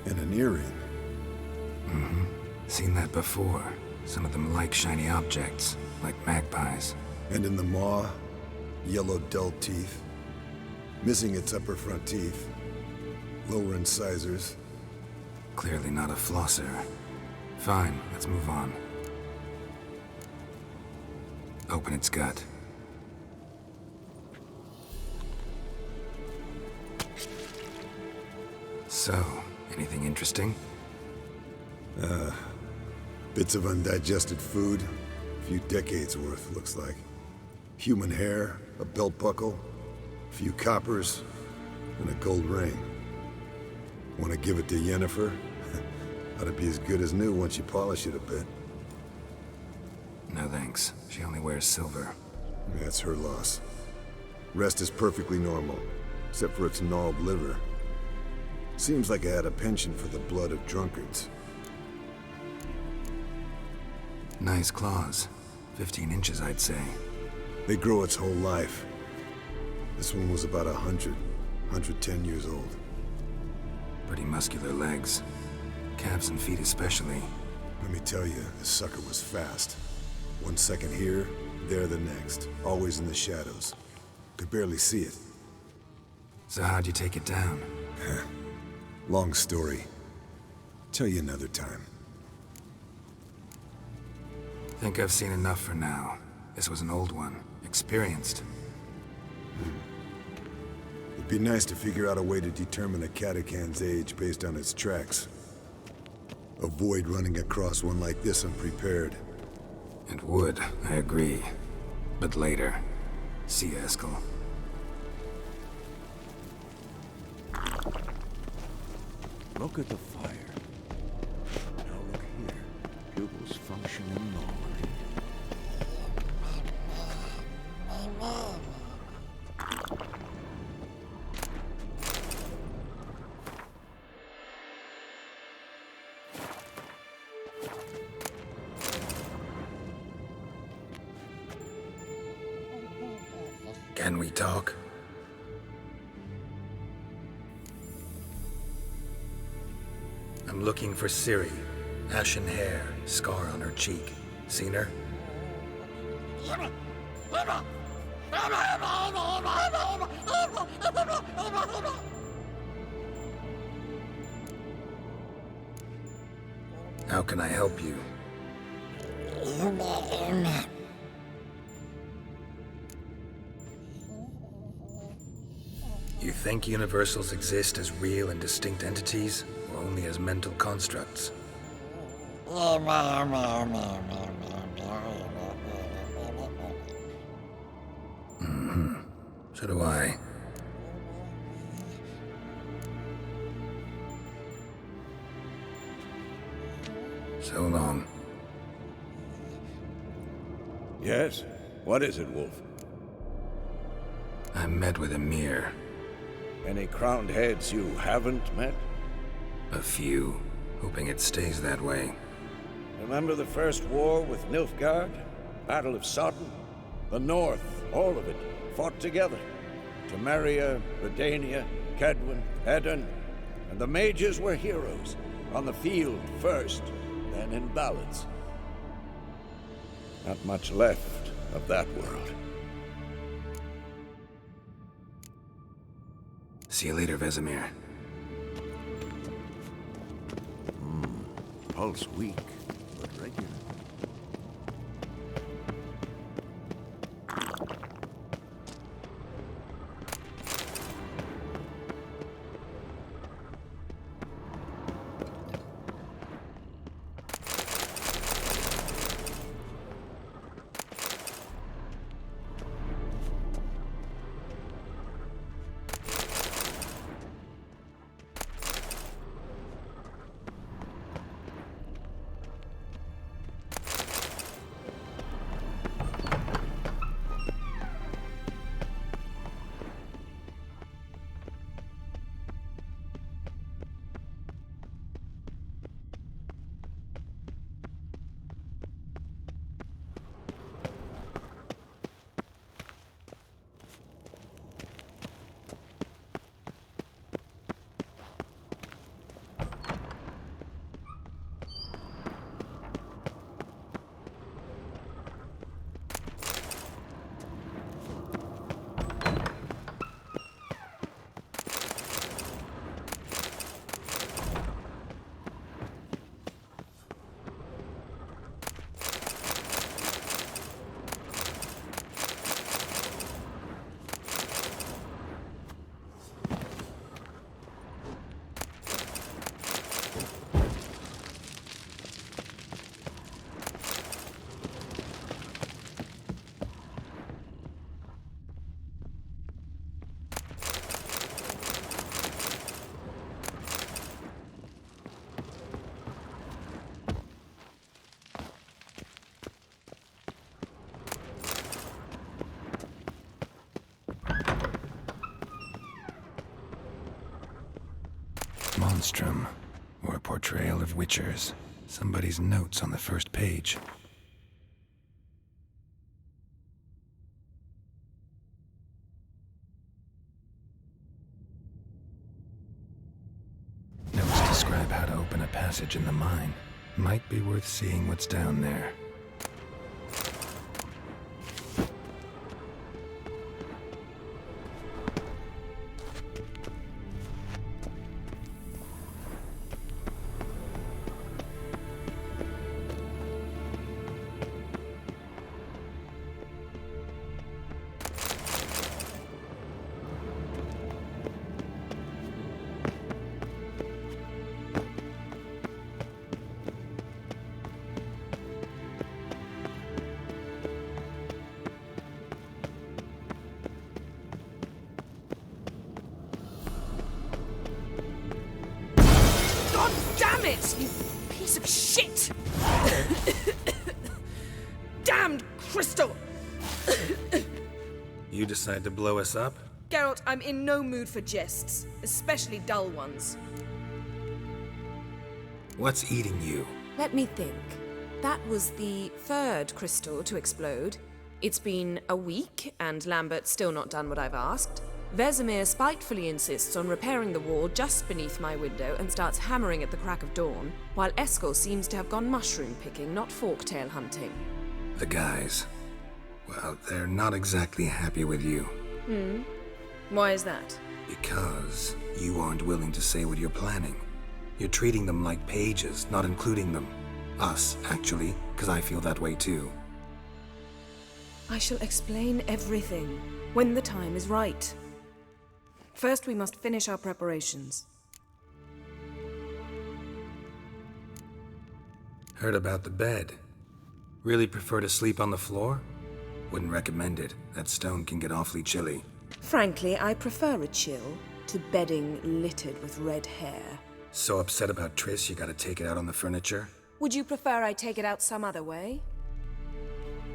And an earring. Mm-hmm. Seen that before. Some of them like shiny objects, like magpies. And in the maw, yellow dull teeth. Missing its upper front teeth. Lower incisors. Clearly not a flosser. Fine, let's move on. Open its gut. So, anything interesting? Bits of undigested food. A few decades worth, looks like. Human hair, a belt buckle, a few coppers, and a gold ring. Want to give it to Yennefer? Ought to be as good as new once you polish it a bit. No thanks. She only wears silver. That's her loss. Rest is perfectly normal, except for its gnarled liver. Seems like it had a penchant for the blood of drunkards. Nice claws. 15 inches, I'd say. They grow its whole life. This one was about 110 years old. Pretty muscular legs. Calves and feet especially. Let me tell you, this sucker was fast. 1 second here, there the next. Always in the shadows. Could barely see it. So how'd you take it down? Long story. Tell you another time. Think I've seen enough for now. This was an old one. Experienced. It'd be nice to figure out a way to determine a catacan's age based on its tracks. Avoid running across one like this unprepared. It would, I agree. But later. See you, Eskel. Look at the fire. Now look here. Pupils functioning normally. Can we talk? I'm looking for Ciri. Ashen hair, scar on her cheek. Seen her? How can I help you? You think universals exist as real and distinct entities, or only as mental constructs? So do I. So long. Yes? What is it, Wolf? I met with Emir. Any crowned heads you haven't met? A few. Hoping it stays that way. Remember the first war with Nilfgaard? Battle of Sodden? The North, all of it, fought together. Temeria, Redania, Kedwen, Edirn, and the mages were heroes. On the field first, then in ballads. Not much left of that world. See you later, Vesemir. Pulse weak, but regular. monstrum, or a portrayal of witchers. Somebody's notes on the first page. Notes describe how to open a passage in the mine. Might be worth seeing what's down there. Damn it, you piece of shit! Damned crystal! You decide to blow us up? Geralt, I'm in no mood for jests, especially dull ones. What's eating you? Let me think. That was the third crystal to explode. It's been a week, and Lambert's still not done what I've asked. Vesemir spitefully insists on repairing the wall just beneath my window and starts hammering at the crack of dawn, while Eskel seems to have gone mushroom picking, not forktail hunting. The guys. Well, they're not exactly happy with you. Why is that? Because you aren't willing to say what you're planning. You're treating them like pages, not including them. Us, actually, because I feel that way too. I shall explain everything when the time is right. First, we must finish our preparations. Heard about the bed. Really prefer to sleep on the floor? Wouldn't recommend it. That stone can get awfully chilly. Frankly, I prefer a chill to bedding littered with red hair. So upset about Triss you gotta take it out on the furniture? Would you prefer I take it out some other way?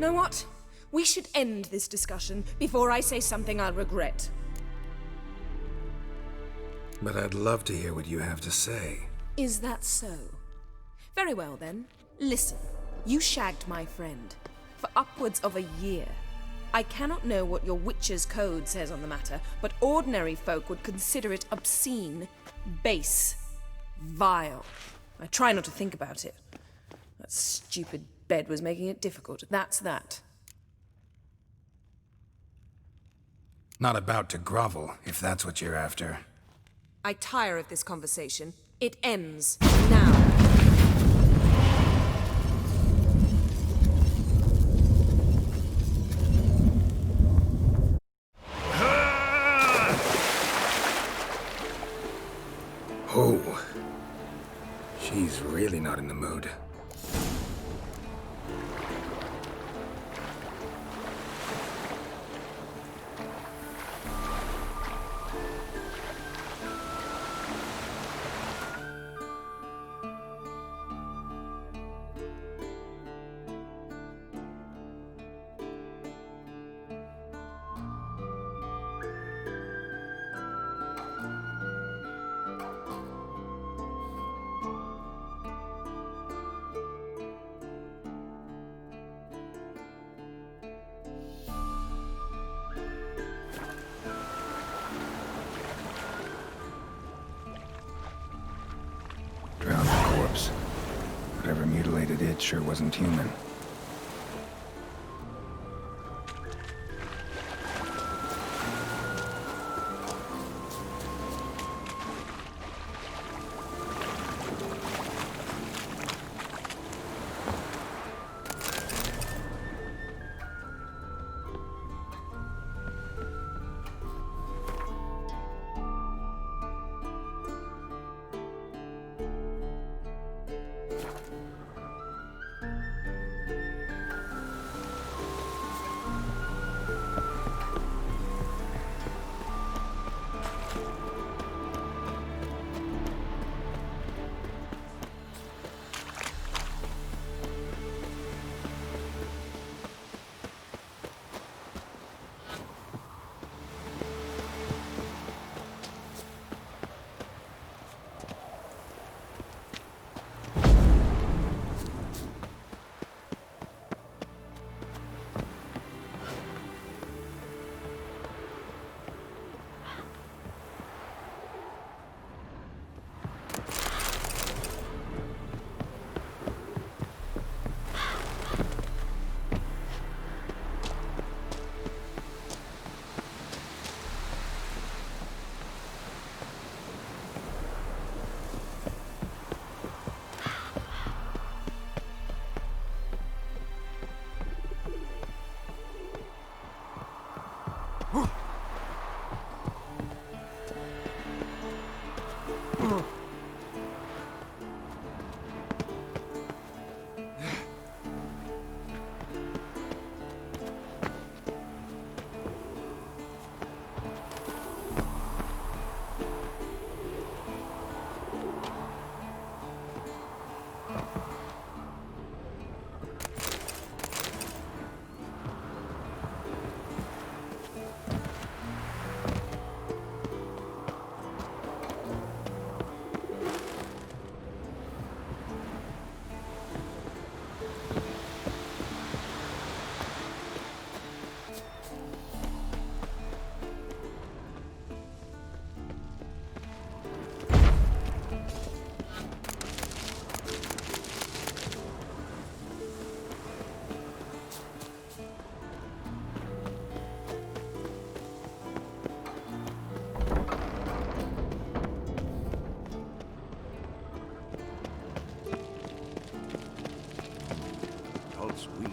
Know what? We should end this discussion before I say something I'll regret. But I'd love to hear what you have to say. Is that so? Very well then. Listen, you shagged my friend for upwards of a year. I cannot know what your witch's code says on the matter, but ordinary folk would consider it obscene, base, vile. I try not to think about it. That stupid bed was making it difficult. That's that. Not about to grovel, if that's what you're after. I tire of this conversation. It ends now. Oh. She's really not in the mood. Drowned the corpse. Whatever mutilated it sure wasn't human. Pulse weak.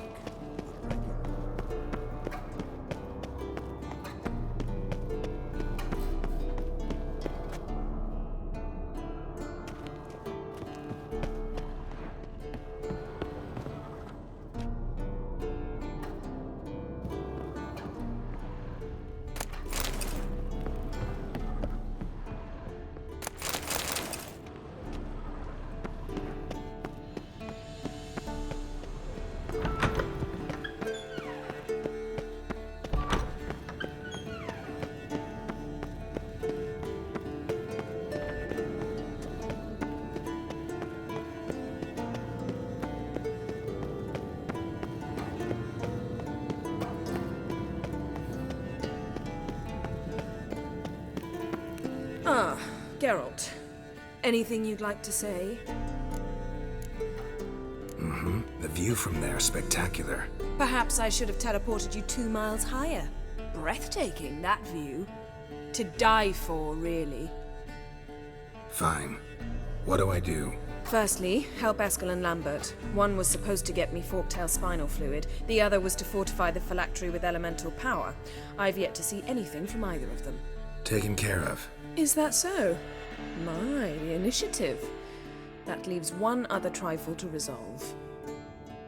Ah, Geralt. Anything you'd like to say? Mm-hmm. The view from there is spectacular. Perhaps I should have teleported you 2 miles higher. Breathtaking, that view. To die for, really. Fine. What do I do? Firstly, help Eskel and Lambert. One was supposed to get me forktail spinal fluid. The other was to fortify the phylactery with elemental power. I've yet to see anything from either of them. Taken care of. Is that so? My, the initiative. That leaves one other trifle to resolve.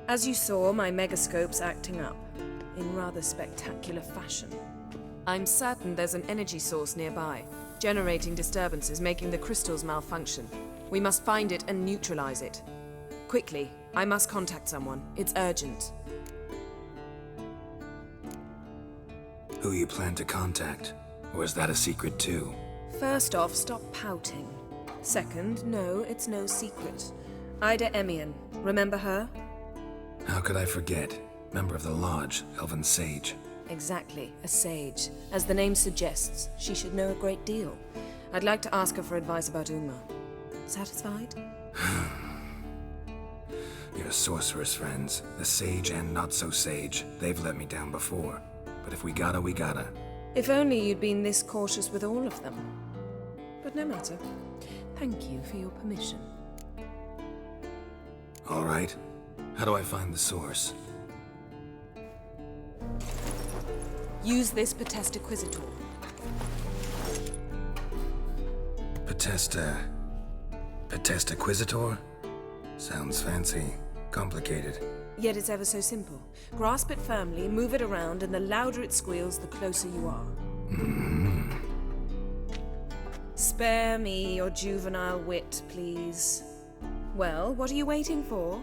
As you saw, my megascope's acting up, in rather spectacular fashion. I'm certain there's an energy source nearby, generating disturbances, making the crystals malfunction. We must find it and neutralize it. Quickly, I must contact someone. It's urgent. Who you plan to contact? Or is that a secret too? First off, stop pouting. Second, no, it's no secret. Ida Emian. Remember her? How could I forget? Member of the Lodge, Elven Sage. Exactly, a sage. As the name suggests, she should know a great deal. I'd like to ask her for advice about Uma. Satisfied? Your sorceress friends, the sage and not-so-sage, they've let me down before. But if we gotta, we gotta. If only you'd been this cautious with all of them. But no matter. Thank you for your permission. All right. How do I find the source? Use this Potestaquizitor. Potestaquizitor? Sounds fancy. Complicated. Yet it's ever so simple. Grasp it firmly, move it around, and the louder it squeals, the closer you are. Mm-hmm. Spare me your juvenile wit, please. Well, what are you waiting for?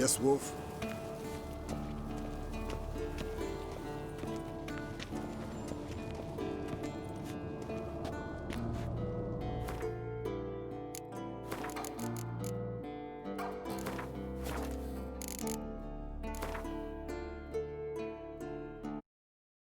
Yes, Wolf?